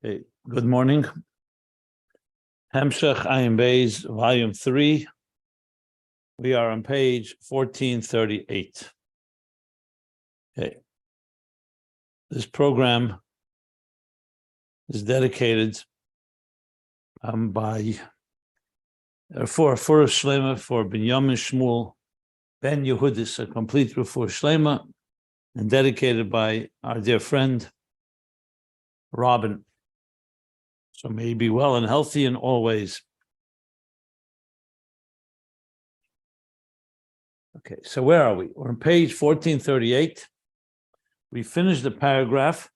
Okay, good morning. Hemshech Ayin Beis, volume 3. We are on page 1438. Okay. This program is dedicated by for Shlema for Ben Yomin Shmuel Ben Yehudis, a complete refuah Shlema, and dedicated by our dear friend Robin. So may he be well and healthy in all ways. Okay, so where are we? We're on page 1438. We finished the paragraph,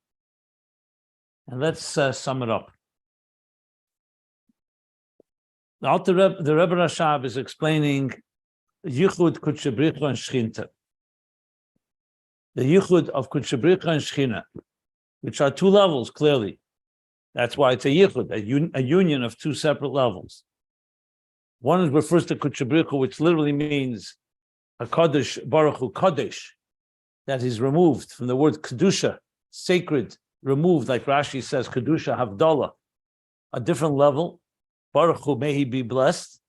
and let's sum it up. The Rebbe Rashab is explaining Yichud, Kudsha Brich, and Shechinta. The Yichud of Kudsha Brich and Shechinta, which are two levels, clearly. That's why it's a Yichud, a union of two separate levels. One refers to Kudsha Brich, which literally means a Kodesh, Baruch Hu Kodesh, that is removed from the word Kedusha, sacred, removed, like Rashi says, Kedusha Havdalah, a different level. Baruch Hu, may he be blessed.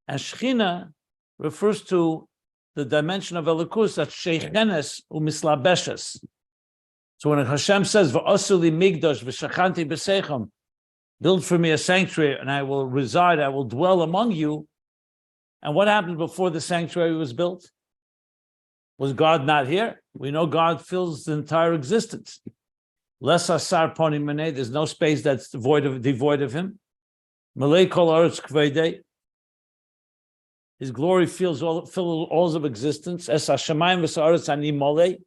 And Shechina refers to the dimension of Elikus, that's Shechenes u'mislabeshes. So when Hashem says, "V'asuli Middos v'Shechinta b'seichem," build for me a sanctuary, and I will reside, I will dwell among you. And what happened before the sanctuary was built? Was God not here? We know God fills the entire existence. Les asar poni menei, there's no space that's devoid of Him. Malei kol Arich kveidei, His glory fills all of existence. Es hashamayim v'sa'aretz ani molei,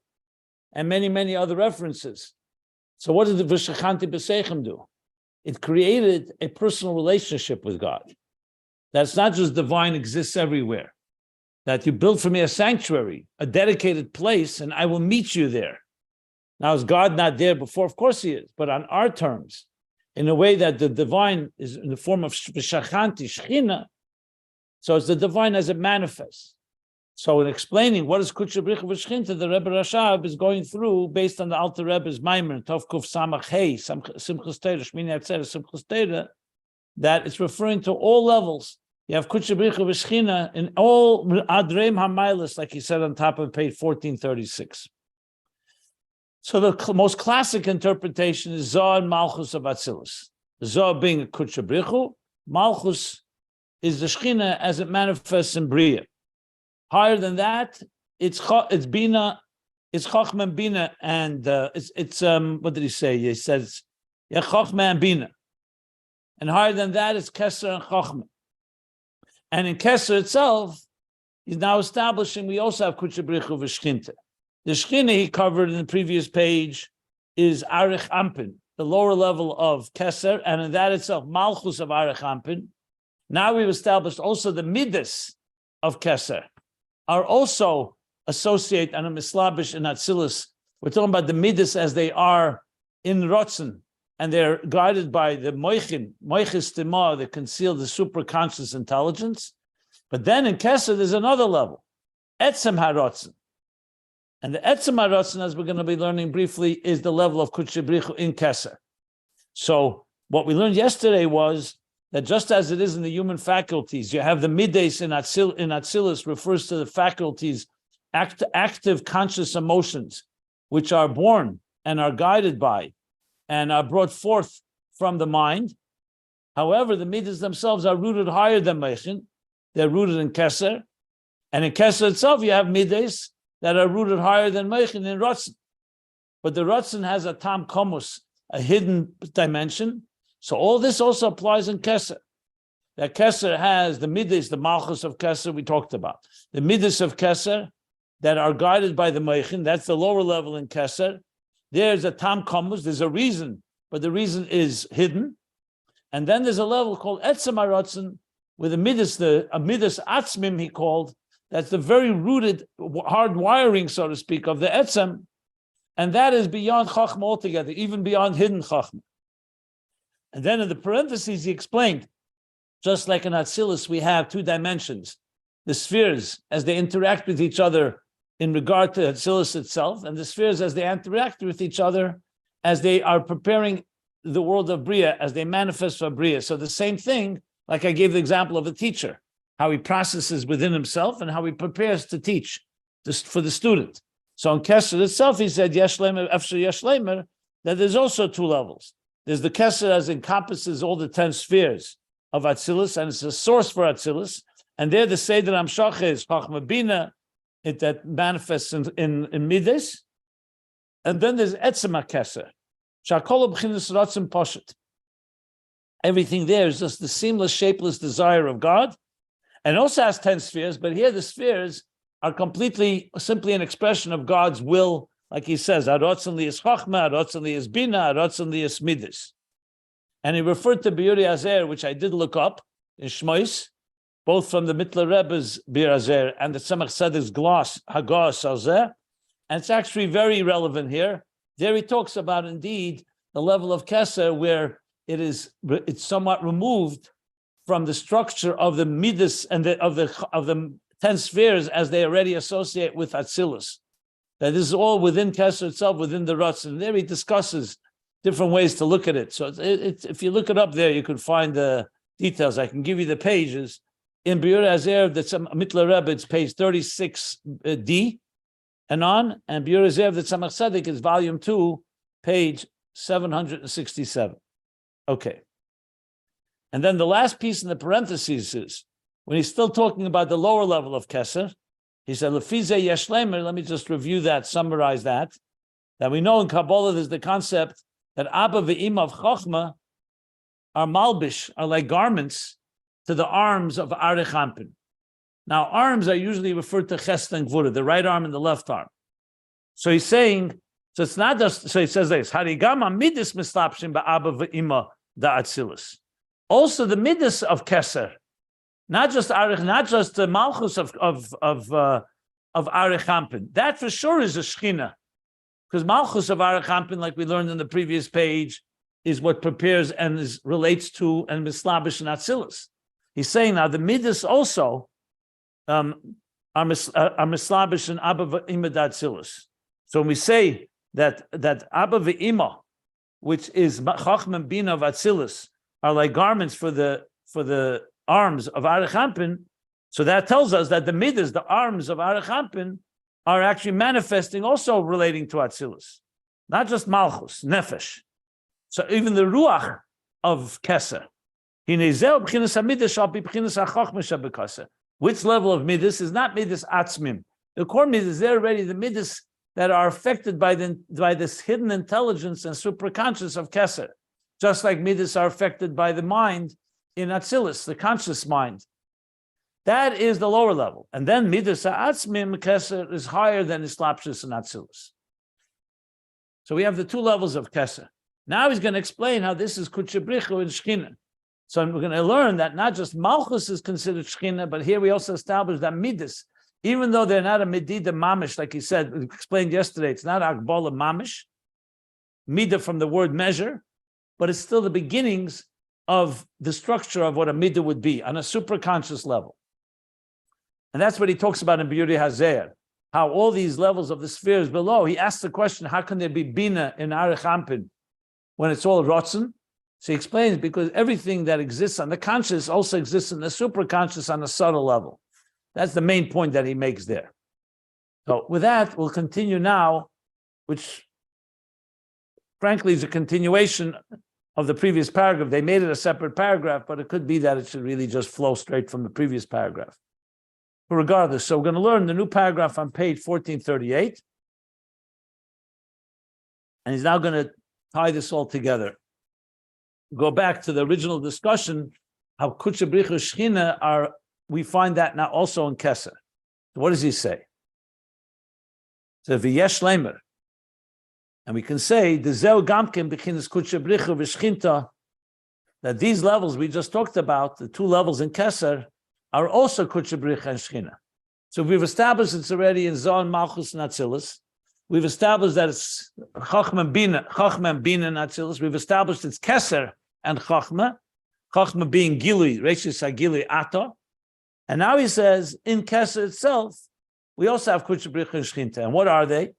and many other references. So what did the Shechinta b'seichem do? It created a personal relationship with God. That's not just divine exists everywhere. That you build for me a sanctuary, a dedicated place, and I will meet you there. Now, is God not there before? Of course He is, but on our terms, in a way that the divine is in the form of Shechinta, Shechina, so it's the divine as it manifests. So in explaining what is Kudsha Brich v'Shechinta, the Rebbe Rashab is going through, based on the Alter Rebbe's Maimer, Tov Kuf Samach Hey, Simchas Torah, Shmini Atzeret, Simchas Torah, that it's referring to all levels. You have Kudsha Brich v'Shechinta in all Adreim HaMailas, like he said on top of page 1436. So the most classic interpretation is Zohar and Malchus of Atzilus. Zohar being a Kudsha Brich, Malchus is the Shechina as it manifests in Bria. Higher than that, it's Bina, it's Chochma and Bina, and it's what did he say? He says, yeah, Chochma and Bina. And higher than that, it's Keser and Chochma. And in Keser itself, he's now establishing, we also have Kudsha Brich v'Shechinta. The Shechina he covered in the previous page is Arich Ampin, the lower level of Keser, and in that itself, Malchus of Arich Ampin. Now we've established also the Middos of Keser are also associate and a mislabish in Atzilus. We're talking about the Middos as they are in Rotzen, and they're guided by the Moichin, Moichis Timah, that conceal the superconscious intelligence. But then in Keser, there's another level, Etzem HaRotzen. And the Etzem HaRotzen, as we're going to be learning briefly, is the level of Kudsha Brich in Keser. So what we learned yesterday was that just as it is in the human faculties, you have the Middos in Atzilus refers to the faculties, active conscious emotions, which are born and are guided by and are brought forth from the mind. However, the Middos themselves are rooted higher than Meichin. They're rooted in Keser. And in Keser itself, you have Middos that are rooted higher than Meichin in Rotzen. But the Rotzen has a Tam Komus, a hidden dimension. So all this also applies in Keser. That Keser has the Middos, the Malchus of Keser we talked about. The Middos of Keser that are guided by the Meichin, that's the lower level in Keser. There's a Tam Komus, there's a reason, but the reason is hidden. And then there's a level called Etzem HaRotzen, with a Middos Atzmim he called, that's the very rooted, hard wiring, so to speak, of the Etzem, and that is beyond Chachma altogether, even beyond hidden Chachma. And then in the parentheses, he explained, just like in Atzilus, we have two dimensions, the spheres as they interact with each other in regard to Atzilus itself, and the spheres as they interact with each other as they are preparing the world of Bria, as they manifest for Bria. So the same thing, like I gave the example of a teacher, how he processes within himself and how he prepares to teach just for the student. So in Kesser itself, he said, Yesh Lemer, Efshar Yesh Lemer, that there's also two levels. There's the Kesser as encompasses all the 10 spheres of Atzilus, and it's a source for Atzilus. And there the Seder Amshach is Chachma Bina, that manifests in Middos. And then there's Etzema Kesser. Shakol B'chinas Ratzim Poshet. Everything there is just the seamless, shapeless desire of God. And also has 10 spheres, but here the spheres are simply an expression of God's will, like he says, Arotzen li is Chachma, Arotzen li is Bina, Arotzen li is Middos. And he referred to Biur Hazer, which I did look up in Shmois, both from the Mittler Rebbe's Bir Hazer and the Tzemach Tzedek's gloss, Hagos Hazer. And it's actually very relevant here. There he talks about, indeed, the level of Kesser where it's somewhat removed from the structure of the Middos and of the 10 spheres as they already associate with Atzilus. That this is all within Kesser itself, within the Ratz. And there he discusses different ways to look at it. So if you look it up there, you can find the details. I can give you the pages. In Biur Hazer, that's Mittler Rebbe, it's page 36D and on. And Biur Hazer, the Tzemach Tzedek, is volume 2, page 767. Okay. And then the last piece in the parentheses is, when he's still talking about the lower level of Kesser, he said, Lefize Yesh Lemer, let me just review that, summarize that we know in Kabbalah there's the concept that Abba ve'Ima of Chochma are malbish, are like garments to the arms of Arich. Now, arms are usually referred to Chesed and Gvura, the right arm and the left arm. So he's saying, so it's not just, so he says this, Harigama Middos mislapshim ba'Abba ve'Ima da'atzilus. Also the Middos of Kesser, not just Arich, not just the Malchus of Arich. That for sure is a Shechinta. Because Malchus of Arich, like we learned in the previous page, is what prepares and relates to and mislabish and Atzilus. He's saying now the Middos also are mislabish and Abba ve'Ima Atzilus. So when we say that Abba ve'Ima, which is Chachma Bina of Atzilus, are like garments for the arms of Arich, so that tells us that the Middos, the arms of Arich, are actually manifesting also relating to Atzilus, not just Malchus, Nefesh. So even the Ruach of Kesser, which level of Middos is not Middos Atzmim. The core Middos, they're already the Middos that are affected by this hidden intelligence and superconscious of Kesser, just like Middos are affected by the mind in Atzilus, the conscious mind. That is the lower level. And then Middos Ha'atzmim Kesser is higher than Islapshus and Atzilus. So we have the two levels of Kesser. Now he's going to explain how this is Kudsha Brich and Shechinta. So we're going to learn that not just Malchus is considered Shechinta, but here we also establish that Middos, even though they're not a Medida Mamish, like he said, we explained yesterday, it's not Akbala Mamish, Midah from the word measure, but it's still the beginnings of the structure of what a Midah would be on a superconscious level. And that's what he talks about in Biur Hazer, how all these levels of the spheres below, he asks the question, how can there be Bina in Arich when it's all Rotzen? So he explains, because everything that exists on the conscious also exists in the superconscious on a subtle level. That's the main point that he makes there. So with that, we'll continue now, which frankly is a continuation of the previous paragraph. They made it a separate paragraph, but it could be that it should really just flow straight from the previous paragraph. But regardless, so we're going to learn the new paragraph on page 1438. And he's now going to tie this all together. Go back to the original discussion, how Kudsha Brich and Shechinta are, we find that now also in Kesser. What does he say? So v'yesh lemer. And we can say, the zeu gamkim b'chinas Kudsha Brich and Shechinta, that these levels we just talked about, the two levels in Kesser, are also Kudsha Brich and Shechinta. So we've established it's already in Zon, Malchus, and Atzilus. We've established that it's Chachma and Bina and Atzilus. We've established it's Kesser and Chachma being Gili, Reshis HaGili Ata. And now he says, in Kesser itself, we also have Kudsha Brich and Shechinta. And what are they?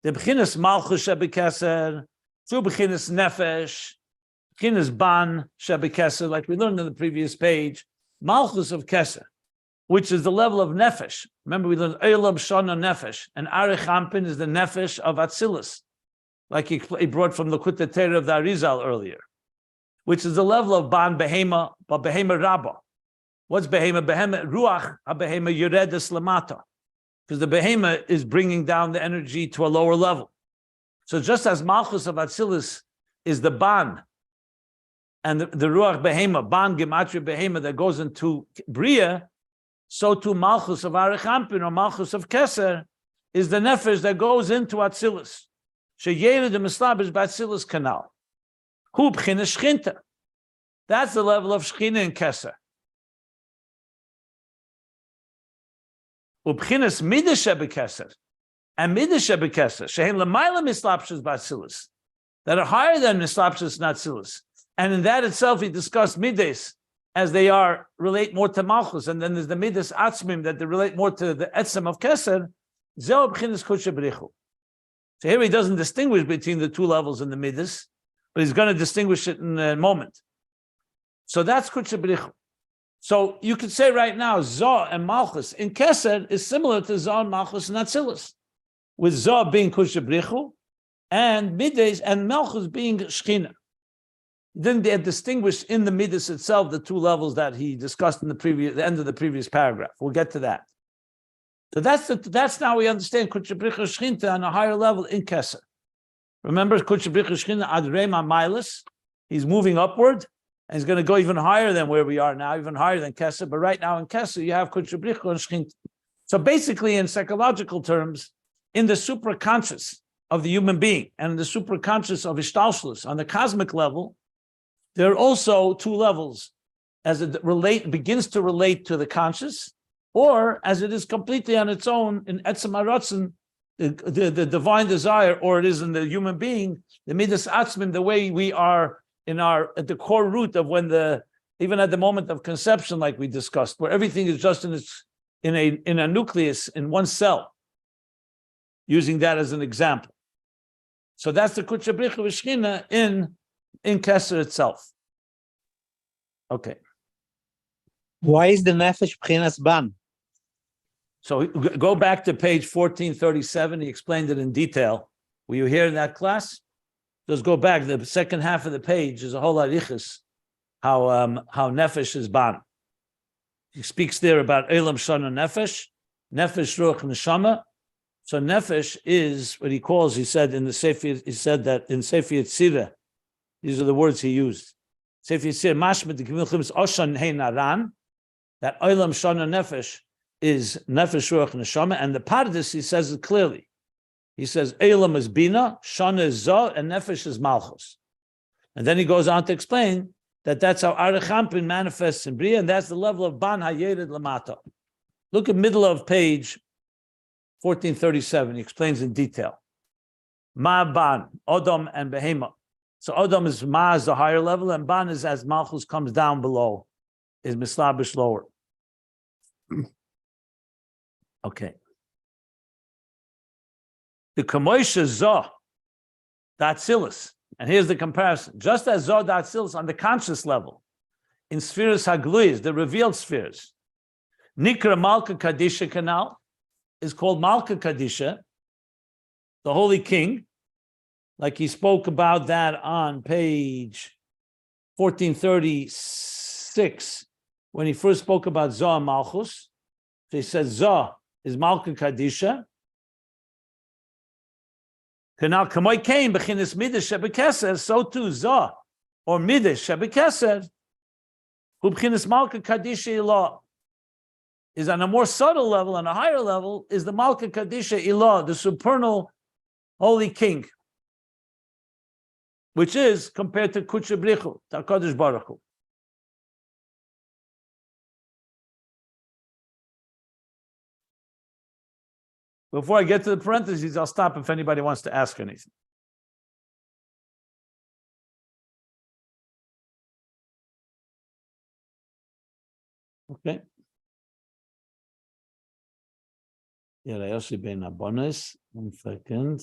The B'chinas Malchus Shebekesser, two B'chinas Nefesh, B'chinas ban shebekesser, like we learned in the previous page, Malchus of Kesser, which is the level of nefesh. Remember, we learned Eilam Shana Nefesh, and Arich is the nefesh of Atzilus, like he brought from the Kudsha Brich of the Arizal earlier, which is the level of ban behema, but behema rabba. What's behema? Behema ruach behema yuredes lamata, because the behema is bringing down the energy to a lower level. So just as Malchus of Atzilus is the ban, and the ruach behema, ban gematria behema that goes into bria, so too Malchus of Arich or Malchus of Keser is the nefesh that goes into Atzilus. Sheyered the mislabish b'Atzilus canal. Hu b'chinas Shechinta. That's the level of Shechina in Keser. Ubchinas Middos shebekesser and Middos shebekesser shehem l'mayla mislapshus b'Atzilus, that are higher than mislapshus Atzilus, and in that itself he discussed Middos as they are relate more to Malchus, and then there's the Middos Atzmim that they relate more to the Etzem of Keser. Zeh ubchinas Kudsha Brich. So here he doesn't distinguish between the two levels in the Middos, but he's going to distinguish it in a moment. So that's Kudsha Brich. So you could say right now, Zoh and Malchus in Keser is similar to Zoh and Malchus and Atzilus, with Zoh being Kudsha Brich and Middos and Malchus being Shechina. Then they distinguished in the Middos itself the two levels that he discussed in the end of the previous paragraph. We'll get to that. So that's now we understand Kudsha Brich Shechinta on a higher level in Keser. Remember Kudsha Brich Shechinta ad Rema Milas. He's moving upward, and he's going to go even higher than where we are now, even higher than Keser. But right now in Keser, you have Kudsha Brich and Shechinta. So basically, in psychological terms, in the superconscious of the human being and in the superconscious of Ishtalshlus, on the cosmic level, there are also two levels, as it begins to relate to the conscious, or as it is completely on its own in Etzem HaRatzon, the divine desire, or it is in the human being, the Middos Atzmin, the way we are at the core root of even at the moment of conception, like we discussed, where everything is just in a nucleus, in one cell, using that as an example. So that's the Kudsha Brich Shechina in Keser itself. Okay. Why is the nefesh b'chinas ban? So go back to page 1437. He explained it in detail. Were you here in that class? Just go back. The second half of the page is a whole arichas, how nefesh is ban. He speaks there about elam shana nefesh ruach neshama. So nefesh is what he calls. He said in the Sefer. He said that in Sefer Yetzirah. These are the words he used. Sefer Yetzirah mashma d'kimilchim oshan hein aran. That elam shana nefesh is nefesh ruach neshama, and the Pardes he says it clearly. He says elam is bina, shana is zoh, and nefesh is malchus. And then he goes on to explain that that's how Arich manifests in bria, and that's the level of ban hayered lamata. Look at middle of page 1437. He explains in detail. Ma ban, Odom and Behema. So Odom is Ma is the higher level, and Ban is as Malchus comes down below, is Mislabish lower. Okay. The Kamoisha Zoh, Datzilis. And here's the comparison. Just as Zoh Datzilis on the conscious level, in spheres Hagluyas, the revealed spheres, Nikra Malka Kadisha canal is called Malka Kadisha, the Holy King, like he spoke about that on page 1436, when he first spoke about Zoh and Malchus. So he said Zoh is Malka Kadisha. Now, Kamoy came, Bechinis Middos Shebekeser, so too Zoh, or Middos Shebekeser, who Bechinis Malka Kadisha Ilah, is on a more subtle level, on a higher level, is the Malka Kadisha Ilah, the supernal Holy King, which is compared to Kudsha Brich, to HaKadosh Baruch Hu. Before I get to the parentheses, I'll stop if anybody wants to ask anything. Okay. Yeah, I also been a bonus. 1 second.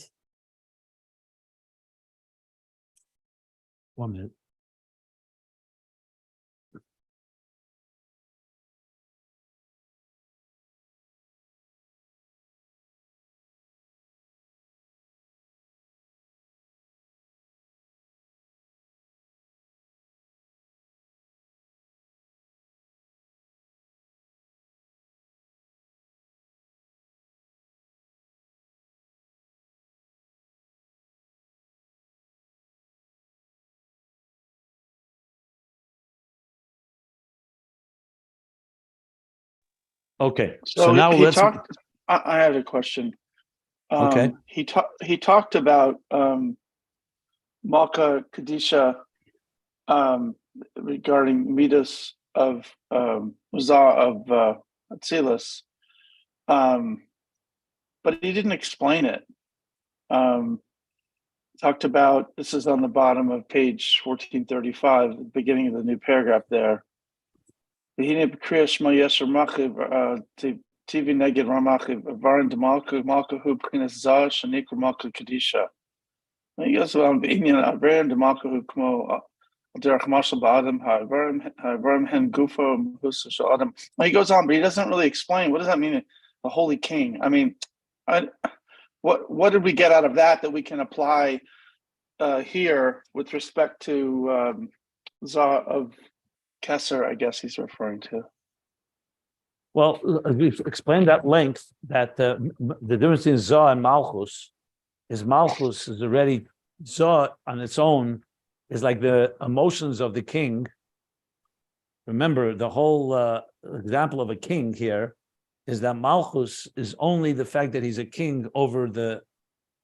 1 minute. Okay. So, So now he let's. talked. I had a question. Okay. He talked about Malka Kadisha regarding Middos of Zah of Atzilus, but he didn't explain it. Talked about, this is on the bottom of page 1435, the beginning of the new paragraph there. TV neged Ramachiv, Varan de Malkahu Prinas Zah, Shanikra Malka Kadisha. He goes on Binyan, Varan de Malkahu Kmo, Derek Marshall Ba'adam, Varam Hen Gufo, Husha Adam. He goes on, but he doesn't really explain what does that mean, the Holy King. I mean, what did we get out of that we can apply here with respect to Zah of Kesser, I guess he's referring to. Well, we've explained at length that the difference between Zah and Malchus is already, Zah on its own is like the emotions of the king. Remember, the whole example of a king here is that Malchus is only the fact that he's a king over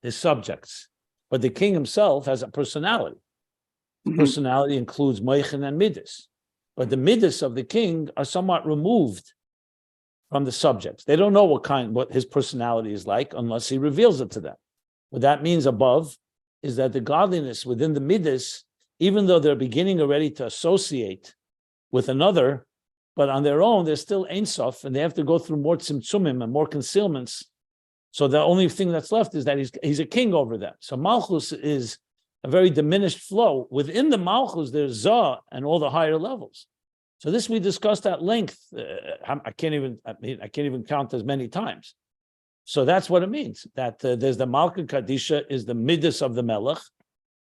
his subjects. But the king himself has a personality. Personality includes Moichin and Middos. But the Middos of the king are somewhat removed from the subjects. They don't know what his personality is like unless he reveals it to them. What that means above is that the godliness within the Middos, even though they're beginning already to associate with another, but on their own, they're still Ein Sof, and they have to go through more tzimtzumim and more concealments. So the only thing that's left is that he's a king over them. So Malchus is a very diminished flow. Within the Malchus, there's Zah and all the higher levels. So this we discussed at length. I can't even count as many times. So that's what it means. That there's the Malka Kadisha is the Middos of the Melech.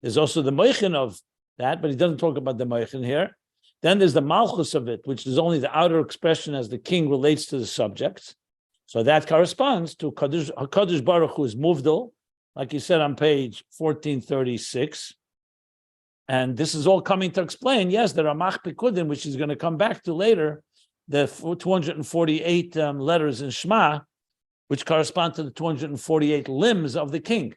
There's also the Moichin of that, but he doesn't talk about the Moichin here. Then there's the Malchus of it, which is only the outer expression as the king relates to the subjects. So that corresponds to HaKadosh Baruch Hu is Muvdal, like you said on page 1436. And this is all coming to explain, yes, the Ramach Pikudim, which is going to come back to later, the 248 letters in Shema, which correspond to the 248 limbs of the king.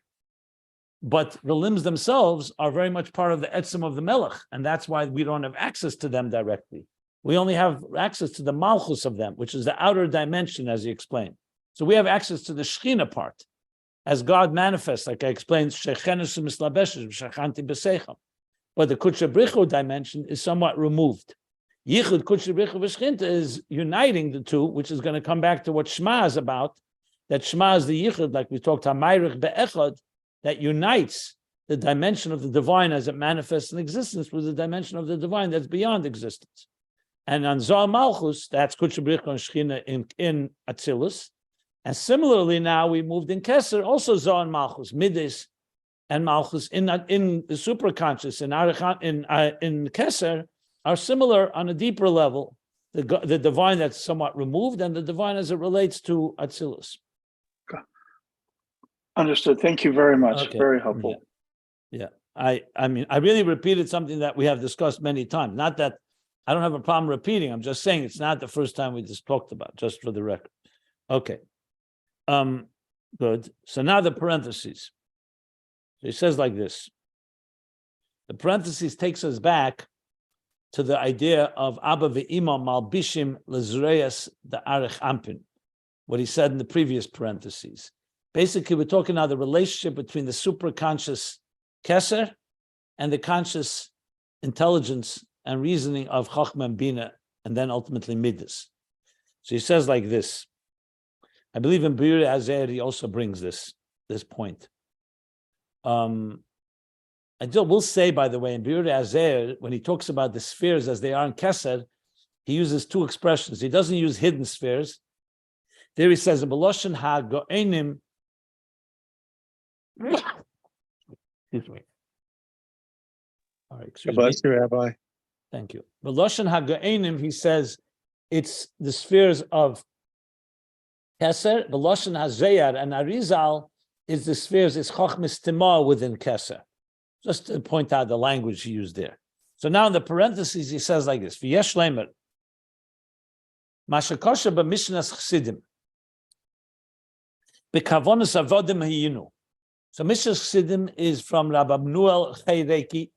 But the limbs themselves are very much part of the etzem of the Melech, and that's why we don't have access to them directly. We only have access to the Malchus of them, which is the outer dimension, as he explained. So we have access to the Shechinta part, as God manifests, like I explained, Shechinta Shechinta B'Seicham. But the Kudsha Brich dimension is somewhat removed. Yichud Kudsha Brich V'Shechinta is uniting the two, which is going to come back to what Shema is about. That Shema is the Yichud, like we talked about, Arich Be'echad, that unites the dimension of the divine as it manifests in existence with the dimension of the divine that's beyond existence. And on Zah Malchus, that's Kudsha Brich and Shechina in Atzilus. And similarly, now we moved in Kesser, also Zah and Malchus, Middos and Malchus in the superconscious, in Arich, in Kesser, are similar on a deeper level. The divine that's somewhat removed, and the divine as it relates to Atzilus. Understood. Thank you very much. Okay. Very helpful. Yeah. I mean, I really repeated something that we have discussed many times. Not that I don't have a problem repeating. I'm just saying it's not the first time we just talked about, just for the record. Okay. Good. So now the parentheses. So he says like this. The parentheses takes us back to the idea of Abba ve'ima malbishim lezreyas the Arich Ampin, what he said in the previous parentheses. Basically, we're talking now the relationship between the superconscious Keser and the conscious intelligence and reasoning of Chachma and Bina, and then ultimately Middos. So he says like this. I believe in Birur Azer he also brings this point. I will say, by the way, in Birur Azer, when he talks about the spheres as they are in Keser, he uses two expressions. He doesn't use hidden spheres. There he says, "Beloshen ha go'enim." Excuse me. All right, excuse me. Bless you, Rabbi. Thank you. Beloshen ha go'enim, he says, it's the spheres of Keser. Beloshen ha zeyar and Arizal is the spheres, is Chochmas Timah within Keser. Just to point out the language he used there. So now in the parentheses, he says like this, V'yesh lemer, Mashakosha b'mishnas chsidim. B'kavonas avodim hayinu. So Mishnas Chassidim is from Rabbi Abnuel Chayreiki,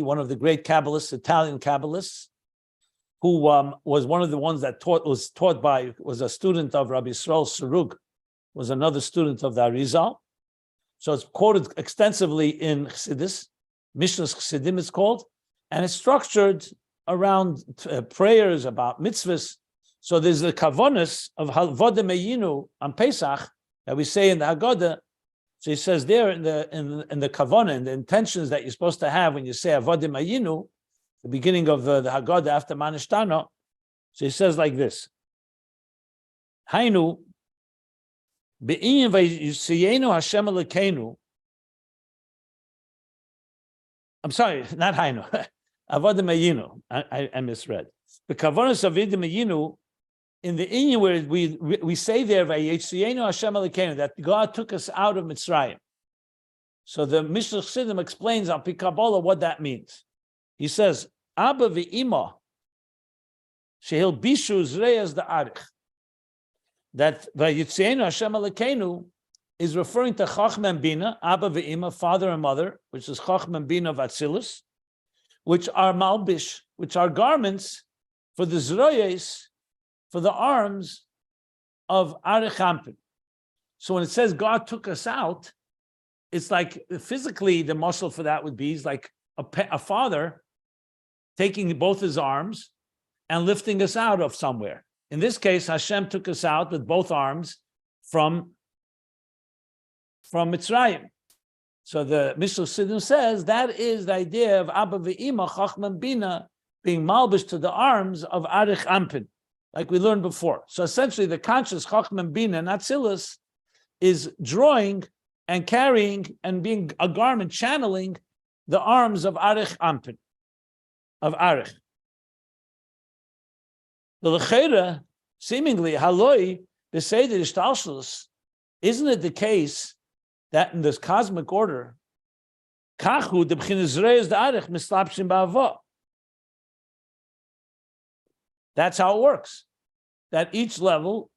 one of the great Kabbalists, Italian Kabbalists, who was one of the ones that was a student of Rabbi Yisrael Sarug, was another student of the Arizal. So it's quoted extensively in Chassidus. Mishnas Chassidim is called, and it's structured around prayers about mitzvahs. So there's the kavonas of Havodim Hayinu on Pesach that we say in the Haggadah. So he says there in the kavanah, in the intentions that you're supposed to have when you say Avodim Hayinu, the beginning of the Haggadah after Manishtana. So he says like this: Hainu be'inyan v'yisiyenu Hashem Elokeinu. I'm sorry, not Hainu. Avodim Hayinu. I misread. The kavanas Avodim Hayinu. In the inyan where we say there that God took us out of Mitzrayim. So the Mishnas Chassidim explains on Kabbalah what that means. He says, Abba v'ima shehil bishu zreyas the Arich. That Vayitzienu Hashem Elokeinu is referring to Chachma and Bina, Abba v'ima, father and mother, which is Chachma and Bina of Atzilus, which are malbish, which are garments for the zroyes, for the arms of Arich. So when it says God took us out, it's like physically the muscle for that would be is like a father taking both his arms and lifting us out of somewhere. In this case, Hashem took us out with both arms from Mitzrayim. So the Mishnas Chassidim says that is the idea of Abba v'Ima, Chachman Bina, being malbish to the arms of Arich Ampin, like we learned before. So essentially the conscious Chachman Bina and Atzilus is drawing and carrying and being a garment, channeling the arms of Arich Ampin, of Arich. The Lechera, seemingly, haloi, they say that Ishtalshlus, isn't it the case that in this cosmic order, Kachu, the B'chinas Reis the Arich, mislapshim ba'avo. That's how it works. That each level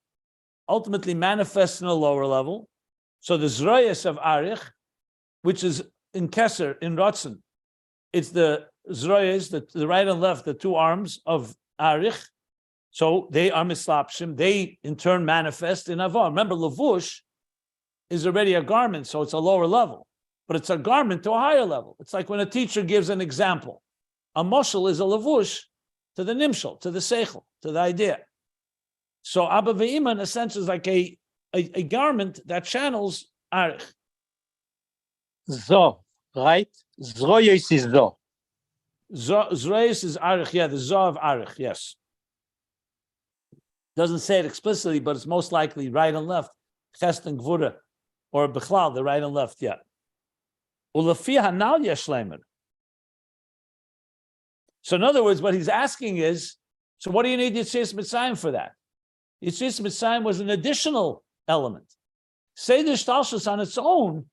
ultimately manifests in a lower level. So the Zroyes of Arich, which is in Keser, in Ratzon, it's the Zroyes, the right and left, the two arms of Arich. So they are mislapshim. They in turn manifest in Avon. Remember, Levush is already a garment, so it's a lower level. But it's a garment to a higher level. It's like when a teacher gives an example. A moshel is a Levush to the nimshal, to the seichel, to the idea. So Abba Ve'ima, in a sense, is like a garment that channels Arich. Zo, right? Zroyes is Zo. Zroyes is Arich, yeah, the Zo of Arich, yes. Doesn't say it explicitly, but it's most likely right and left, Chest and Gvura, or Bechlal, the right and left, yeah. Ulafi Hanal Yeshlemer. So in other words, what he's asking is, so what do you need Yetzias Mitzrayim for that? Yetzias Mitzrayim was an additional element. Seder Shtalshus on its own,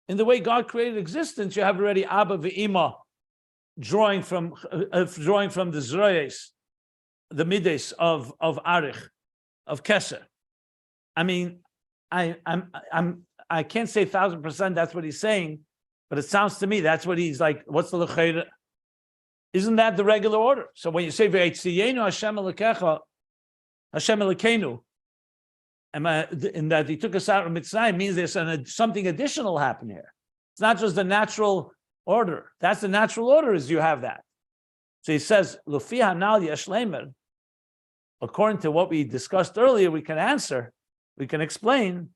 in the way God created existence, you have already Abba Ve'ima drawing from the Zroyes, the Middos of Arich, of Keser. I mean, I can't say 1,000% that's what he's saying, but it sounds to me that's what he's like. What's the Lechera? Isn't that the regular order? So when you say Ve'etziyenu Hashem Elokecha, Hashem Elokeinu, and that he took us out of Mitzrayim means there's something additional happening here. It's not just the natural order. That's the natural order, is you have that. So he says, Lufi Hanal Yeshlemer, according to what we discussed earlier, we can answer, we can explain,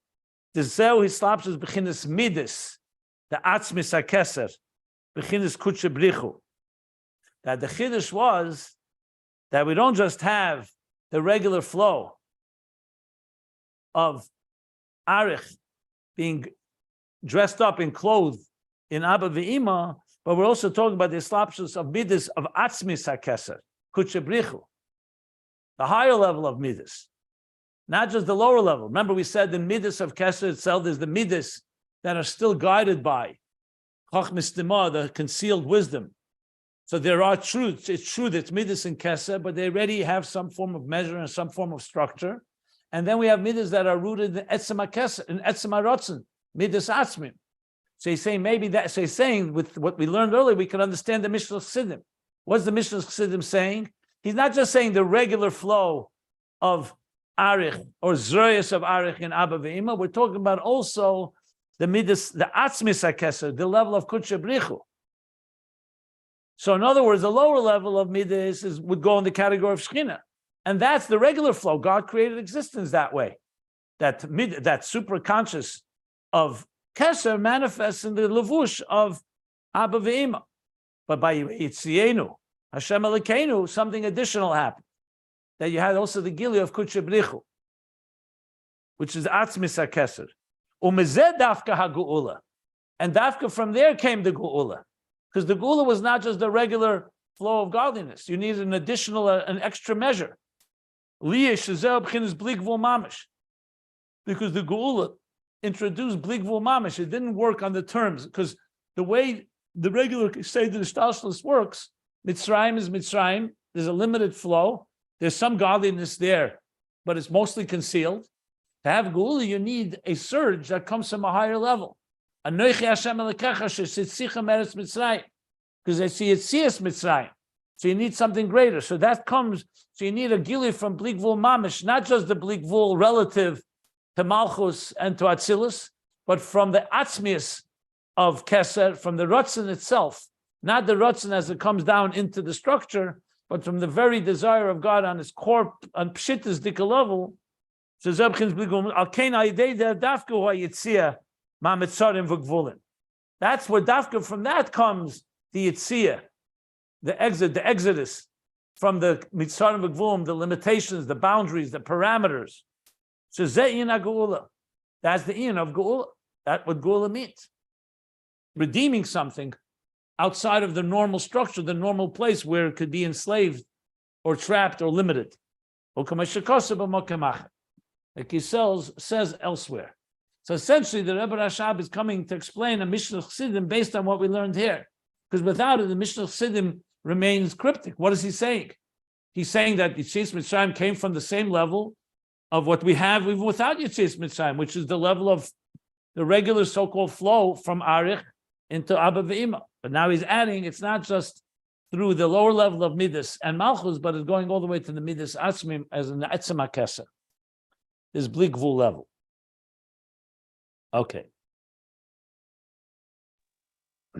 the Zeu Hislapshus B'chinas Middos, the Atzmis HaKeser, B'chinas Kudsha Brich, that the Chiddush was that we don't just have the regular flow of Arich being dressed up and clothed in Abba Ve'ima, but we're also talking about the slapshus of Middos of Atzmis HaKeser, Kudsha Brich, the higher level of Middos, not just the lower level. Remember, we said the Middos of Keser itself is the Middos that are still guided by Chachmas Tima, the concealed wisdom. So there are truths. It's true that it's Middos and Keser, but they already have some form of measure and some form of structure. And then we have Middos that are rooted in Etzem HaKeser, in Etzem HaRotzen, Middos Atzmim. So he's saying maybe that, so he's saying with what we learned earlier, we can understand the Mishnah Chassidim. What's the Mishnah Chassidim saying? He's not just saying the regular flow of Arich or Zroyas of Arich in Abba Ve'ima. We're talking about also the Middos, the Atzmis HaKeser, the level of Kudsha Brich. So in other words, the lower level of Middos would go in the category of Shechinta. And that's the regular flow. God created existence that way. That superconscious of Keser manifests in the levush of Abba Ve'ima. But by Yitzienu, Hashem Elokeinu, something additional happened. That you had also the Gili of Kudsha Brich, which is Atzmis HaKeser. Umezeh dafka ha-Geula. And dafka from there came the Geula. Because the Geula was not just the regular flow of godliness. You needed an additional, an extra measure. Because the Geula introduced Bli Gvul Mamish. It didn't work on the terms. Because the way the regular Seder Shtalshlus works, Mitzrayim is Mitzrayim. There's a limited flow. There's some godliness there, but it's mostly concealed. To have Geula, you need a surge that comes from a higher level. Anochi Hashem Elokecha shetzitzicha meretz Mitzrayim, because they see it's Mitzrayim. So you need something greater. So that comes. So you need a Gili from Bli Gvul Mamish, not just the Bli Gvul relative to Malchus and to Atzilus, but from the Atzmius of Keser, from the Ratzon itself, not the Ratzon as it comes down into the structure, but from the very desire of God on his core, on Pshittas Dika level. So Zebchin's Bli Gvul Alkein Ayidei Dafka Hayitzia. That's where dafka from that comes the Yitzia, the exodus from the Mitzarim v'Gvulim, the limitations, the boundaries, the parameters. So Ze'in HaGeula. That's the Ian of Geula. That's what Geula means. Redeeming something outside of the normal structure, the normal place where it could be enslaved or trapped or limited. Like he says elsewhere. So essentially, the Rebbe Rashab is coming to explain a Mishnah Chassidim based on what we learned here. Because without it, the Mishnah Chassidim remains cryptic. What is he saying? He's saying that Yetzias Mitzrayim came from the same level of what we have even without Yetzias Mitzrayim, which is the level of the regular so-called flow from Arich into Abba Ve'ima. But now he's adding, it's not just through the lower level of Middos and Malchus, but it's going all the way to the Middos Atzmim as in the Etzem HaKeser. This Bli Gvul level. Okay.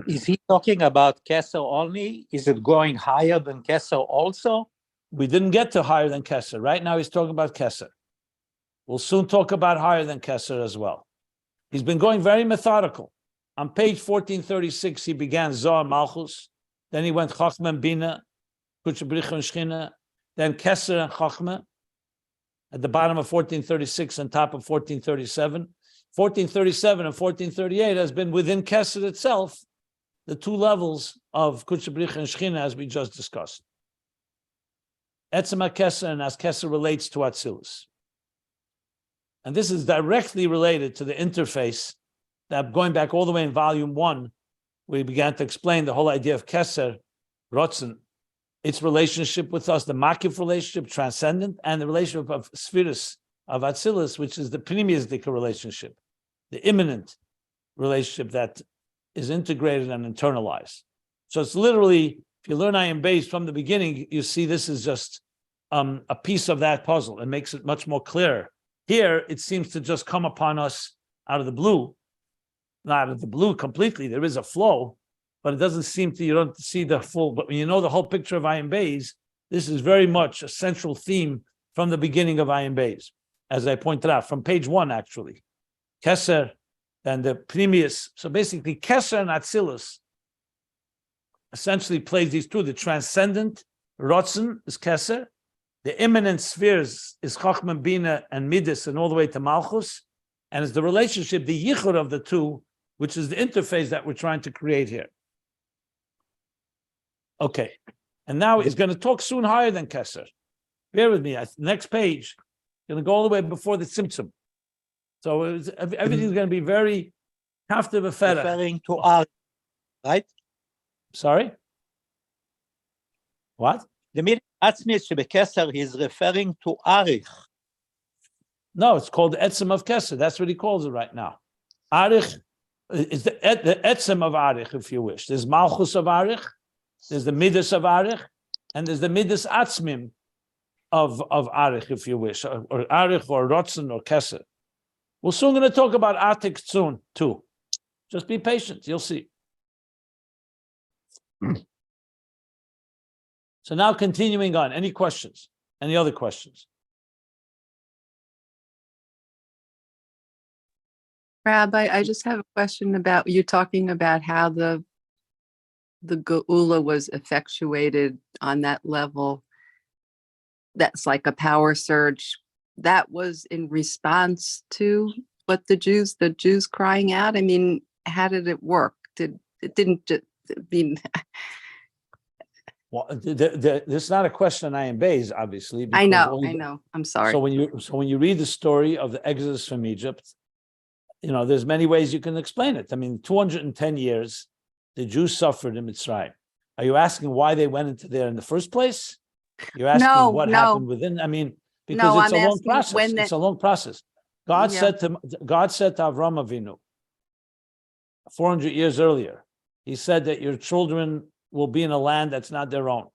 Is he talking about Keser only? Is it going higher than Keser also? We didn't get to higher than Keser. Right now he's talking about Keser. We'll soon talk about higher than Keser as well. He's been going very methodical. On page 1436, he began Zohar Malchus. Then he went Chachma and Bina, Kudsha Brich and Shechinta, then Keser and Chachma. At the bottom of 1436 and top of 1437. 1437 and 1438 has been within Keser itself, the two levels of Kudsha Brich and Shechinta as we just discussed. Etzem HaKeser and as Keser relates to Atzilus. And this is directly related to the interface that going back all the way in volume 1, we began to explain the whole idea of Keser, Rotzen, its relationship with us, the Makif relationship, transcendent, and the relationship of Spheris, of Atzilus, which is the Pnimius relationship, the immanent relationship that is integrated and internalized. So it's literally, if you learn Ayin Beis from the beginning, you see this is just a piece of that puzzle and makes it much more clear. Here, it seems to just come upon us out of the blue, not out of the blue completely. There is a flow, but it doesn't seem to, you don't see the full, but when you know the whole picture of Ayin Beis, this is very much a central theme from the beginning of Ayin Beis, as I pointed out, from page 1, actually. Keser and the Pnimius. So basically, Keser and Atzilus essentially plays these two. The transcendent, Rotzen, is Keser. The immanent spheres is Chachma, Bina, and Middos, and all the way to Malchus. And it's the relationship, the yichur of the two, which is the interface that we're trying to create here. Okay. And now he's going to talk soon higher than Keser. Bear with me. Next page, going to go all the way before the Tzimtzum. So everything's going to be very kafta v'ferach. Referring to Arich, right? Sorry? What? The meaning Atzmi Shebekeser is referring to Arich. No, it's called the etzem of Keser. That's what he calls it right now. Arich is the etzem of Arich, if you wish. There's Malchus of Arich, there's the Middos of Arich, and there's the Middos Atzmim of Arich, if you wish, or Arich, or Rotzen, or Keser. We're soon going to talk about Atik soon, too. Just be patient, you'll see. So now continuing on, any questions? Any other questions? Rabbi, I just have a question about you talking about how the Geula was effectuated on that level. That's like a power surge. That was in response to what the Jews crying out. I mean, how did it work? It didn't just be. Well, this is not a question on Ayin Beis, obviously. I know. I'm sorry. So when you read the story of the Exodus from Egypt, there's many ways you can explain it. I mean, 210 years, the Jews suffered in Mitzrayim. Are you asking why they went into there in the first place? You're asking what happened within. I mean, because it's a long process. It's a long process. God said to Avram Avinu 400 years earlier, he said that your children will be in a land that's not their own,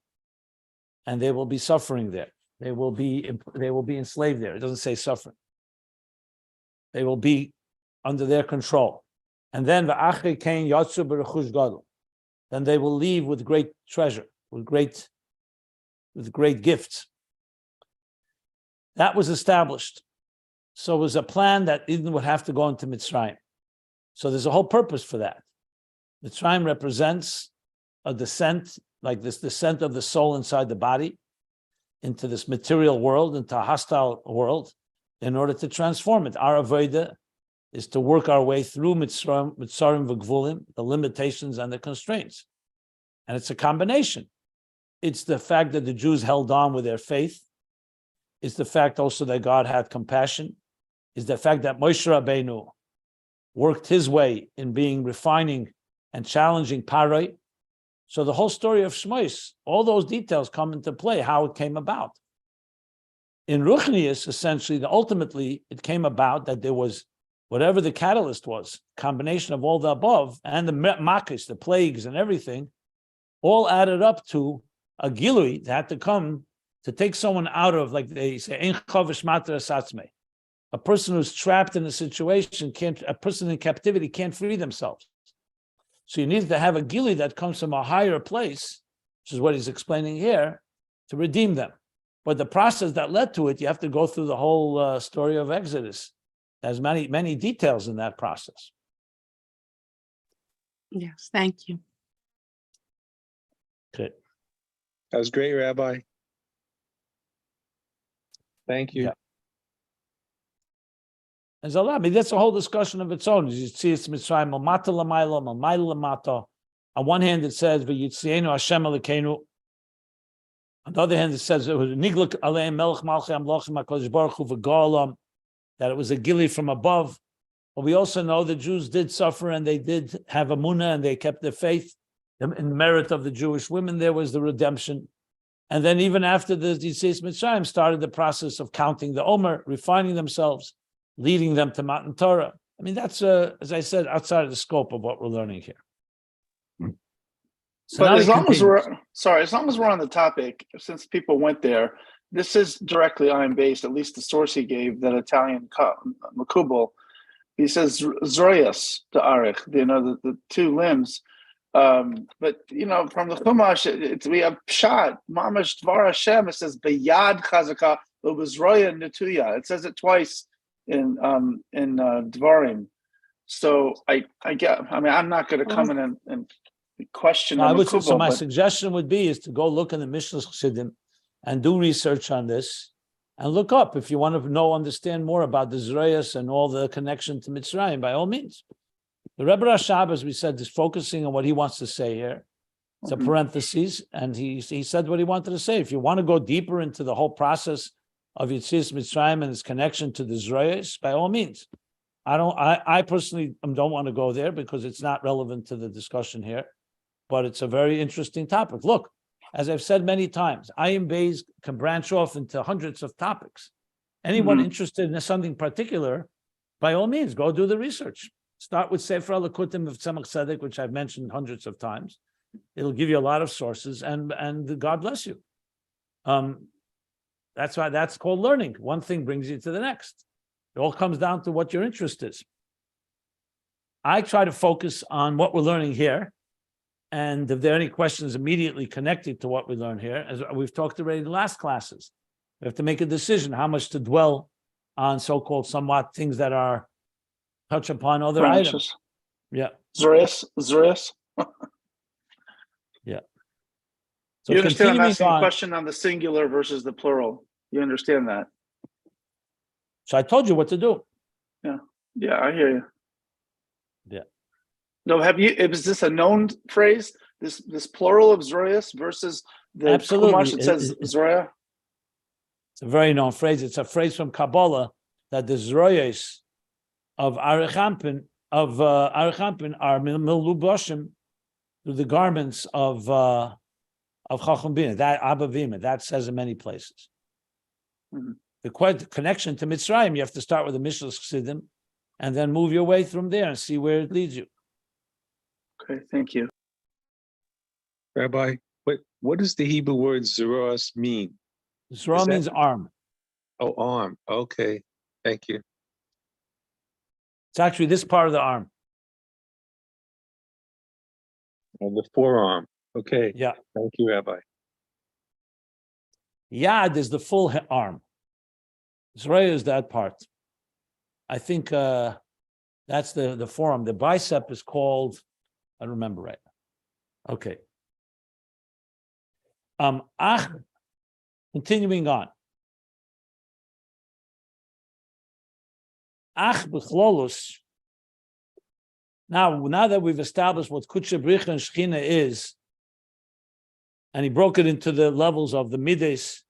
and they will be suffering there. They will be enslaved there. It doesn't say suffering. They will be under their control. And then then they will leave with great treasure, with great gifts. That was established. So it was a plan that Eden would have to go into Mitzrayim. So there's a whole purpose for that. Mitzrayim represents a descent, like this descent of the soul inside the body into this material world, into a hostile world, in order to transform it. Our avodah is to work our way through Mitzarim v'Gvulim, the limitations and the constraints. And it's a combination. It's the fact that the Jews held on with their faith. It's the fact also that God had compassion. It's the fact that Moshe Rabbeinu worked his way in refining and challenging Paroi. So the whole story of Shmos, all those details come into play, how it came about. In Ruchnius, essentially, ultimately, it came about that there was, whatever the catalyst was, combination of all the above, and the makis, the plagues and everything, all added up to a gilui that had to come to take someone out of, like they say, ein chavish matra satzmei. A person who's trapped in a situation, a person in captivity can't free themselves. So you need to have a gili that comes from a higher place, which is what he's explaining here, to redeem them. But the process that led to it, you have to go through the whole story of Exodus. There's many details in that process. Yes, thank you. Good. That was great, Rabbi. Thank you. Yeah. There's a lot. I mean, that's a whole discussion of its own. As you see, it's Mitzrayim, Malmata Lamayla, Malmayla Lamata. On one hand, it says, V'yitzienu Hashem Elokeinu. On the other hand, it says, Nigluk Aleim Melech Malchei Amlochim HaKadosh Baruch Hu V'Golam, that it was a gili from above. But we also know the Jews did suffer and they did have a munah and they kept their faith. In the merit of the Jewish women, there was the redemption. And then even after the Yetzias Mitzrayim started the process of counting the Omer, refining themselves, leading them to Matan Torah. I mean, that's, as I said, outside of the scope of what we're learning here. So but as long as we're on the topic, since people went there, this is directly Ayin Beis, at least the source he gave, that Italian Makubal. He says Zroyas to Arich, the two limbs. But from the Chumash, we have Pshat, Mamash Dvar Hashem. It says Beyad Chazaka Ubezroya Netuya. It says it twice in Dvarim. So I'm not going to come in and question. So my suggestion would be is to go look in the Mishnah's Chassidim and do research on this and look up if you want to understand more about the Zroyas and all the connection to Mitzrayim, by all means. The Rebbe Rashab, as we said, is focusing on what he wants to say here. It's a parenthesis, and he said what he wanted to say. If you want to go deeper into the whole process of Yetzias Mitzrayim and its connection to the Zroyas, by all means. I personally don't want to go there because it's not relevant to the discussion here, but it's a very interesting topic. Look, as I've said many times, Ayin Beis can branch off into hundreds of topics. Anyone interested in something particular, by all means, go do the research. Start with Sefer HaLikutim of Tzemach Tzedek, which I've mentioned hundreds of times. It'll give you a lot of sources, and God bless you. That's why that's called learning. One thing brings you to the next. It all comes down to what your interest is. I try to focus on what we're learning here, and if there are any questions immediately connected to what we learn here, as we've talked already in the last classes, we have to make a decision how much to dwell on so-called somewhat things that are touch upon other items. Yeah. Zris. Yeah. So You understand I'm asking a on, question on the singular versus the plural. You understand that? So I told you what to do. Yeah, I hear you. Yeah. No, is this a known phrase? This plural of Zorias versus the Absolutely. Chumash that says Zoria? It's a very known phrase. It's a phrase from Kabbalah that the Zroyes of Arich are milubashim through the garments of Chacham Bina. That Abba Vima, that says in many places. The connection to Mitzrayim, you have to start with the Mishlas Chassidim and then move your way from there and see where it leads you. Okay, thank you. Rabbi, what does the Hebrew word Zeros mean? Zerah means arm. Oh, arm. Okay, thank you. It's actually this part of the arm. Oh, the forearm. Okay. Yeah. Thank you, Rabbi. Yad is the full arm. Zerah is that part. I think that's the forearm. The bicep is called, I don't remember right now. Okay. Continuing on. B'chlolus. Now that we've established what Kudsha Brich and Shechinta is, and he broke it into the levels of the Middos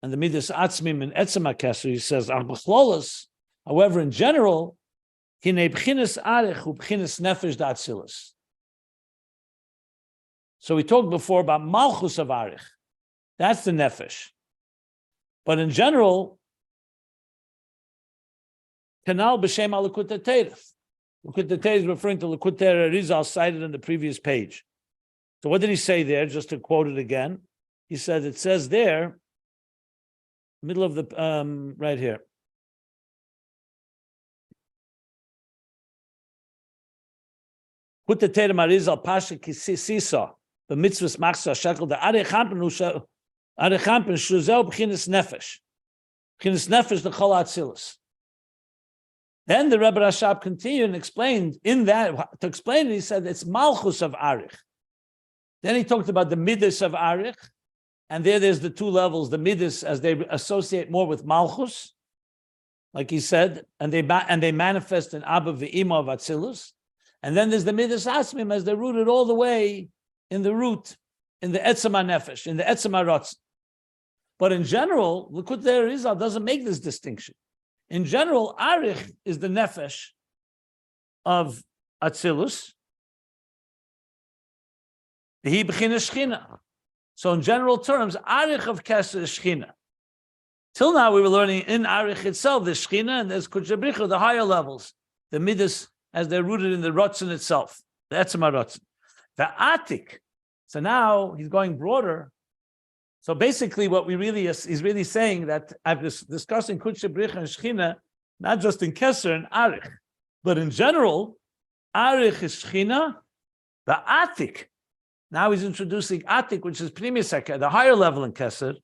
and the Middos Atzmim and Etzem HaKesser, he says, b'chlolus, however, in general, hinei b'chinas Arich u b'chinas nefesh da'atzilis. So we talked before about Malchus of Arich. That's the nefesh. But in general, Kanal b'shem al-Likutei Torah. Likutei Torah is referring to Likutei Arizal cited on the previous page. So what did he say there? Just to quote it again, he said it says there, middle of the right here. Likutei Torah Arizal Pasha Kisisa the mitzvahs machsa shekel the Arich shuzel b'chinas nefesh. B'chinas nefesh the chol atzilus. Then the Rebbe Rashab continued and explained in that, to explain it, he said it's Malchus of Arich. Then he talked about the Middos of Arich, and there's the two levels, the Middos as they associate more with Malchus, like he said, and they manifest in Abba V'Ima of Atzilus. And then there's the Middos Asmim as they're rooted all the way in the root, in the Etzem HaNefesh, in the Etzem HaRatz. But in general, Likutei Arizal doesn't make this distinction. In general, Arich is the nefesh of Atzilus. He b'chinas Shechinta. So in general terms, Arich of Kesser is Shechinta. Till now we were learning in Arich itself, there's Shechinta and there's Kudsha Brich, the higher levels, the Middos as they're rooted in the Ratzon itself, the Etzem HaRatzon. The Atik. So now he's going broader. So basically, what we really is really saying that I've discussing Kudsha Brich and Shechinta, not just in Kesser and Arich, but in general, Arich is Shechinta, the Atik. Now he's introducing Atik, which is Pnimis, the higher level in Kesser.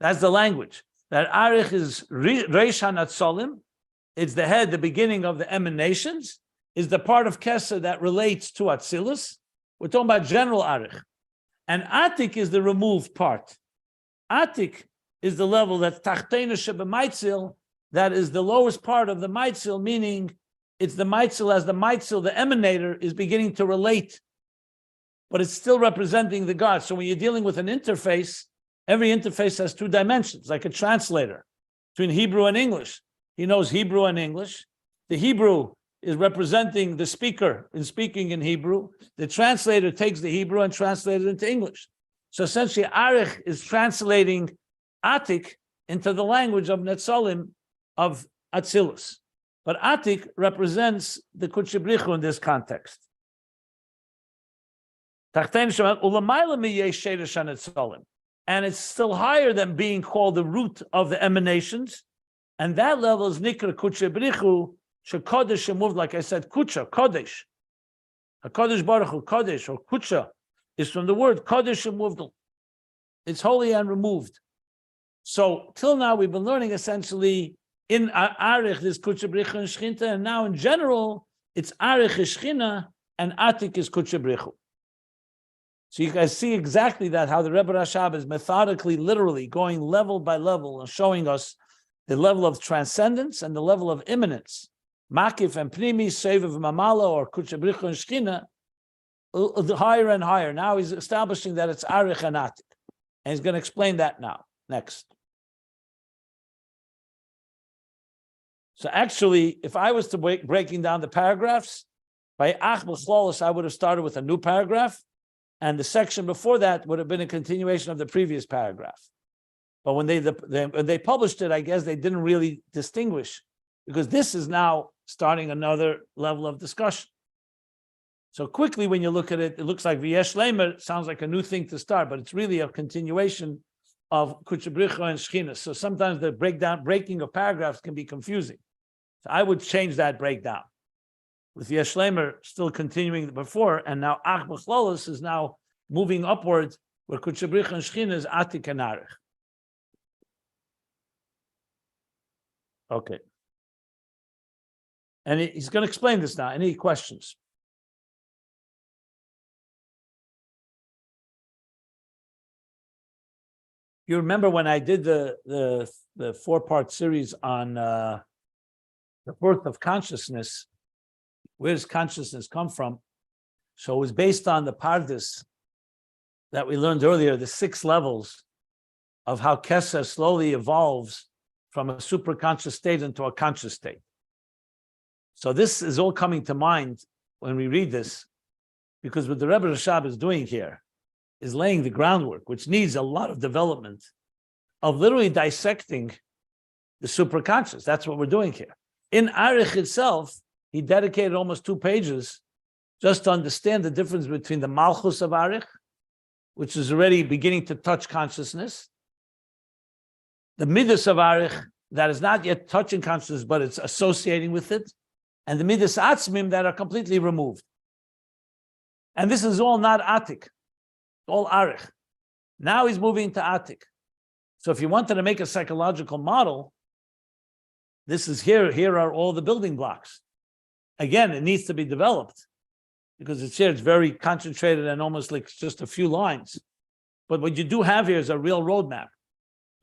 That's the language. That Arich is Reish HaNatzolim. It's the head, the beginning of the emanations, is the part of Kesser that relates to Atzilus. We're talking about general Arich. And Atik is the removed part. Atik is the level that's Tachteina Shebemaitzil, that is the lowest part of the Maitzil, meaning it's the Maitzil as the Maitzil, the emanator, is beginning to relate, but it's still representing the God. So when you're dealing with an interface, every interface has two dimensions, like a translator between Hebrew and English. He knows Hebrew and English. The Hebrew is representing the speaker in speaking in Hebrew. The translator takes the Hebrew and translates it into English. So essentially, Arich is translating Atik into the language of Netzalim of Atzilus. But Atik represents the Kudsha Brich in this context. And it's still higher than being called the root of the emanations. And that level is Nikra Kudsha Brichu, Shekodesh moved, like I said, Kudsha, Kodesh. A Kodesh Baruch Hu, Kodesh, or Kudsha, is from the word Kodesh moved. It's holy and removed. So till now we've been learning essentially in Arich this Kudsha Brich and Shechinta, and now in general it's Arich is Shechina and Atik is Kudsha Brich. So you guys see exactly that, how the Rebbe Rashab is methodically, literally going level by level and showing us the level of transcendence and the level of immanence. Makif and Pnimi, Seviv Mamala, or Kudsha Brich and Shechina, higher and higher. Now he's establishing that it's Arich and Atik. And he's going to explain that now. Next. So actually, if I was to breaking down the paragraphs, by Ach B'Chlolos, I would have started with a new paragraph, and the section before that would have been a continuation of the previous paragraph. But when they published it, I guess they didn't really distinguish, because this is now starting another level of discussion. So quickly, when you look at it, it looks like V'yesh Leimer sounds like a new thing to start, but it's really a continuation of Kudsha Brich and Shechina. So sometimes the breaking of paragraphs can be confusing. So I would change that breakdown, with V'yesh Leimer still continuing before, and now Ach B'Chlolos is now moving upwards, where Kudsha Brich and Shechina is Atik and Arich. Okay. And he's going to explain this now. Any questions? You remember when I did the 4-part series on the birth of consciousness, where does consciousness come from? So it was based on the Pardes that we learned earlier, the 6 levels of how Kesser slowly evolves from a superconscious state into a conscious state. So this is all coming to mind when we read this, because what the Rebbe Rashab is doing here is laying the groundwork, which needs a lot of development, of literally dissecting the superconscious. That's what we're doing here. In Arich itself, he dedicated almost 2 pages just to understand the difference between the Malchus of Arich, which is already beginning to touch consciousness, the Middos of Arich, that is not yet touching consciousness, but it's associating with it, and the Middos Atzmim that are completely removed. And this is all not Atik, all Arich. Now he's moving to Atik. So if you wanted to make a psychological model, this is here are all the building blocks. Again, it needs to be developed, because it's here, it's very concentrated and almost like just a few lines. But what you do have here is a real roadmap,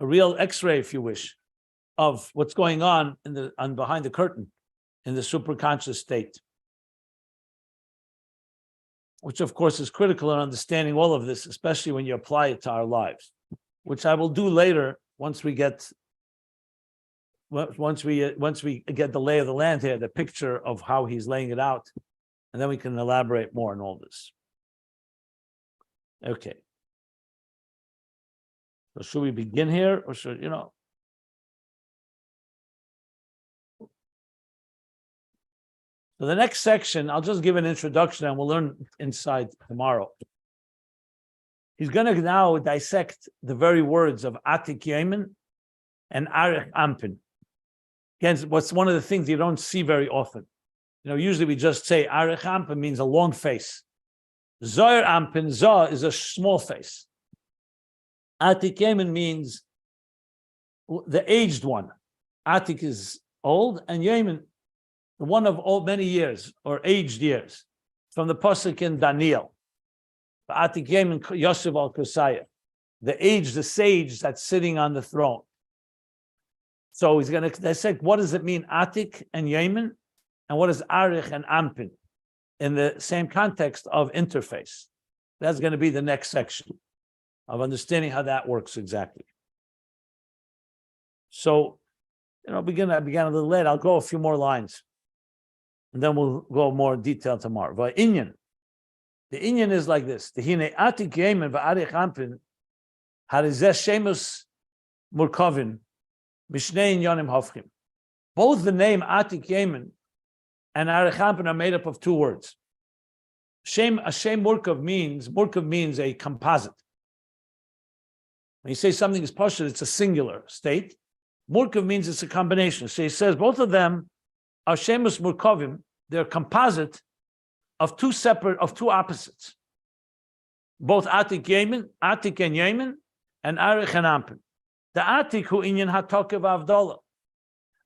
a real X-ray, if you wish, of what's going on behind the curtain in the superconscious state, which of course is critical in understanding all of this, especially when you apply it to our lives, which I will do later once we get the lay of the land here, the picture of how he's laying it out, and then we can elaborate more on all this. Okay. So should we begin here, or should So the next section, I'll just give an introduction and we'll learn inside tomorrow. He's going to now dissect the very words of Atik Yomin and Arich Ampin. Again, what's one of the things you don't see very often. Usually we just say Arich Ampin means a long face. Zohar Ampin, Zoh is a small face. Atik Yomin means the aged one. Atik is old, and Yomin, the one of many years or aged years, from the pasuk in Daniel. Atik Yomin Yosef al Kusaya, the sage that's sitting on the throne. So he's going to dissect what does it mean, Atik and Yomin, and what is Arich and Ampin in the same context of interface. That's going to be the next section of understanding how that works exactly. So, I began a little late. I'll go a few more lines. And then we'll go more detail tomorrow. But Inyan. The Inyan is like this. The Hine Atik Yomin v'Arich Ampin Harizeh Shemus Murkovin Mishnei Yonim Hofchim. Both the name Atik Yomin and Arich Ampin are made up of two words. Shem Murkov means a composite. When you say something is pashut, it's a singular state. Murkov means it's a combination. So he says both of them are shemus murkovim. They're composite of two opposites. Both Atik and Yomin, and Arich and Ampin. The Atik hu inyan hatokev avdola.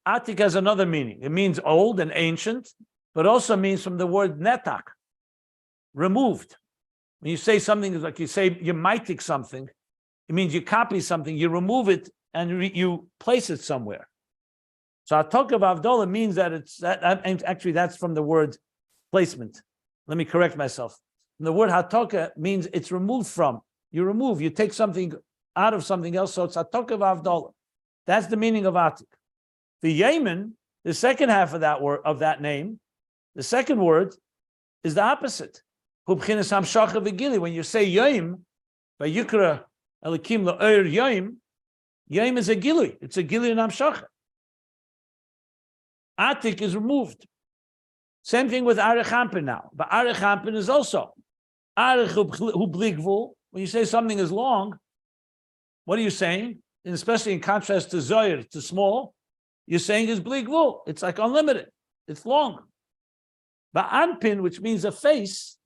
Atik has another meaning. It means old and ancient, but also means from the word netak, removed. When you say something, like you say you might take something, it means you copy something, you remove it, and you place it somewhere. So hatokev avdola means that actually that's from the word placement. Let me correct myself. The word hatoka means it's removed from. You take something out of something else, so it's hatokev avdola. That's the meaning of Atik. The Yomin, the second half of that word, of that name, the second word is the opposite. When you say Yom, by Yikra Elikim La'er Yom, Yom is a gilui. It's a gilui in Hamshacha. Atik is removed. Same thing with Arich Ampin now. But Arich Ampin is also Arich hu bligvul. When you say something is long, what are you saying? And especially in contrast to Zoyer, to small, you're saying is bligvul. It's like unlimited. It's long. But Anpin, which means a face,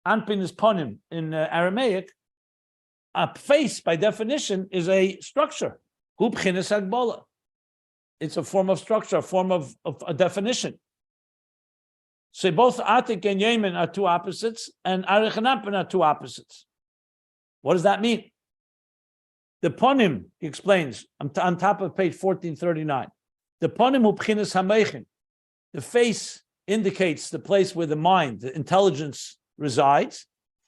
Anpin is ponim in Aramaic. A face, by definition, is a structure. Hu b'chinas hagbola. It's a form of structure, a form of a definition. So both Atik and Yomin are two opposites, and Arich and Ampin are two opposites. What does that mean? The ponim, he explains, on top of page 1439. The ponim hu b'chinas hameichin. The face indicates the place where the mind, the intelligence resides.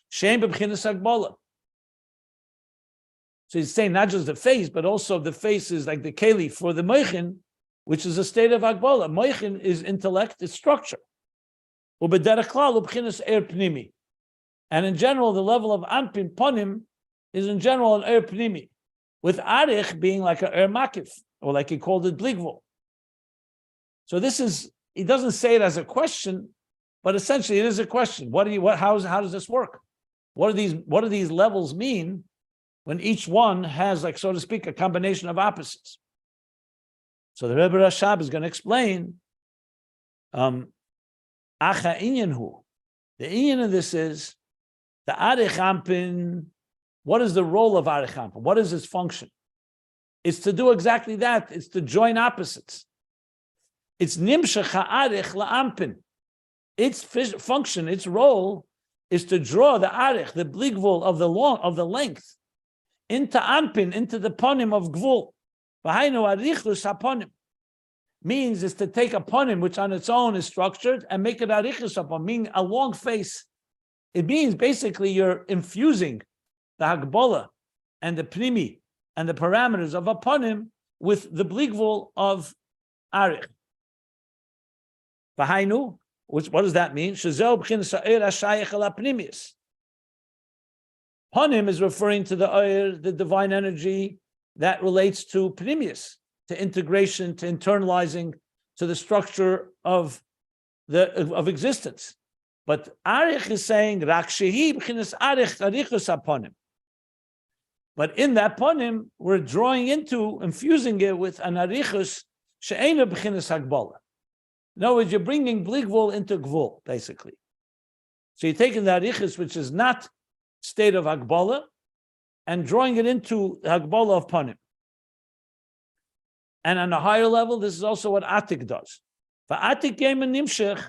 Shem b'chinas hagbola. So he's saying not just the face, but also the face is like the keli for the meichin, which is a state of hagbola. Meichin is intellect, it's structure. And in general, the level of Anpin Ponim is in general an Er Pnimi, with Arich being like an Er Makif, or like he called it Bligvul. So this is, he doesn't say it as a question, but essentially it is a question. How does this work? What do these levels mean when each one has, like, so to speak, a combination of opposites? So the Rebbe Rashab is going to explain Acha Inyan hu. The Inyan of this is the Arich Ampin. What is the role of Arich Ampin? What is its function? It's to do exactly that. It's to join opposites. It's Nimshach Arich la'Ampin. Its function, its role, is to draw the Arich, the bligvul of the length, into Ampin, into the ponim of Gvul. V'hainu arichus haponim. Means is to take a ponim, which on its own is structured, and make it arichus upon, meaning a long face. It means basically you're infusing the hagbola and the pnimi and the parameters of a ponim with the bligvul of arich. V'hainu, what does that mean? Shezeu b'chinas ha'er ha'shayich el ha'pnimius. Ponim is referring to the divine energy that relates to pnimius, to integration, to internalizing, to the structure of existence. But Arich is saying, Rak shehi b'chinas arich arichus haponim. But in that ponim, we're drawing into, infusing it with an arichus she'ena b'chinas hagbola. In other words, you're bringing bligvul into gvul, basically. So you're taking the arichus, which is not state of hagbola, and drawing it into hagbola of ponim. And on a higher level, this is also what Atik does. For Atik Yomin Nimshech,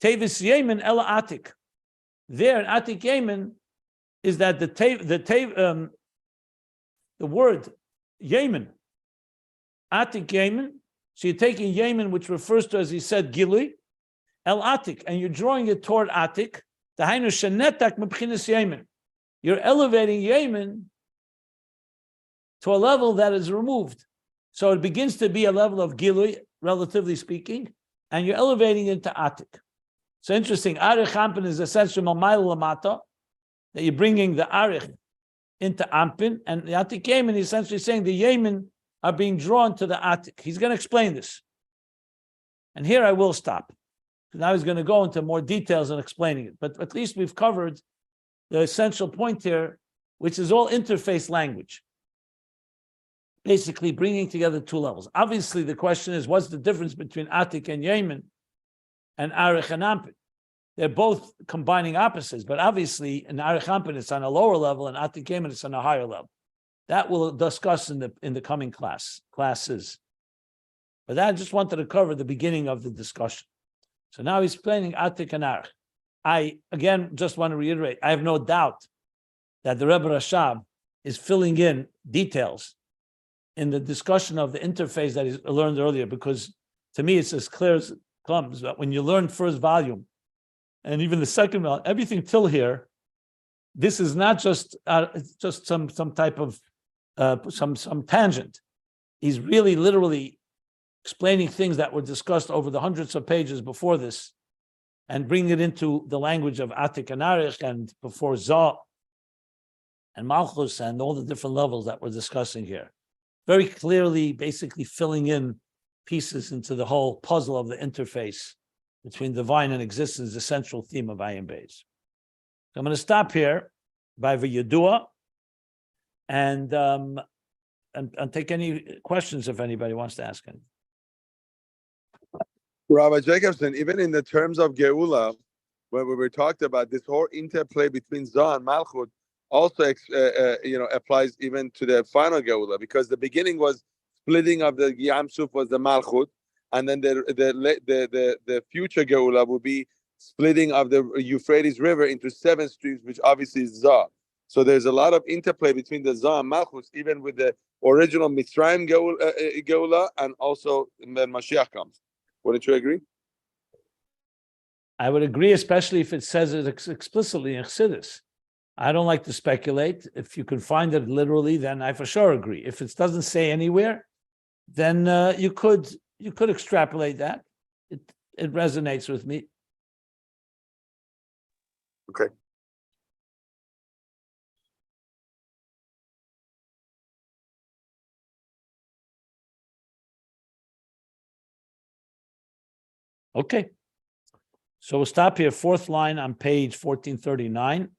Tevis Yomin Ela Atik. There in Atik Yomin is that the word Yomin, Atik Yomin. So you're taking Yomin, which refers to, as he said, Gilui, El Atik, and you're drawing it toward Atik. The Hainu Shenetak Mebchinas Yomin. You're elevating Yomin to a level that is removed. So it begins to be a level of Gilui, relatively speaking, and you're elevating into Atik. So interesting. Arich Ampin is essentially Mamayla Lamata, that you're bringing the Arich into Ampin, and the Atik Yomin is essentially saying the Yomin are being drawn to the Atik. He's going to explain this. And here I will stop. Now he's going to go into more details in explaining it. But at least we've covered the essential point here, which is all interface language. Basically bringing together two levels. Obviously, the question is, what's the difference between Atik and Yomin and Arich and Ampin? They're both combining opposites, but obviously in Arich Ampin it's on a lower level, and Atik Yomin it's on a higher level. That we'll discuss in the coming classes. But that I just wanted to cover the beginning of the discussion. So now he's explaining Atik and Arich. I again just want to reiterate, I have no doubt that the Rebbe Rashab is filling in details in the discussion of the interface that he learned earlier, because to me it's as clear as it comes that when you learn first volume and even the second volume, everything till here, this is not just some type of some tangent. He's really literally explaining things that were discussed over the hundreds of pages before this, and bringing it into the language of Atik and Arich, and before Zah and Malchus and all the different levels that we're discussing here. Very clearly, basically filling in pieces into the whole puzzle of the interface between divine and existence, the central theme of Ayin Beis. So I'm going to stop here by V'Yadua and take any questions if anybody wants to ask any. Rabbi Jacobson, even in the terms of Geula, when we were talked about this whole interplay between Zah and Malchut, also applies even to the final Geula, because the beginning was splitting of the Yam Suf was the Malchut, and then the future Geula will be splitting of the Euphrates River into 7 streams, which obviously is Zah. So there's a lot of interplay between the Zah and Malchus, even with the original Mitzrayim Geula, and also when Mashiach comes. Wouldn't you agree? I would agree, especially if it says it explicitly in Chassidus. I don't like to speculate. If you can find it literally, then I for sure agree. If it doesn't say anywhere, then you could extrapolate that. It resonates with me. Okay. Okay. So we'll stop here. 4th line on page 1439.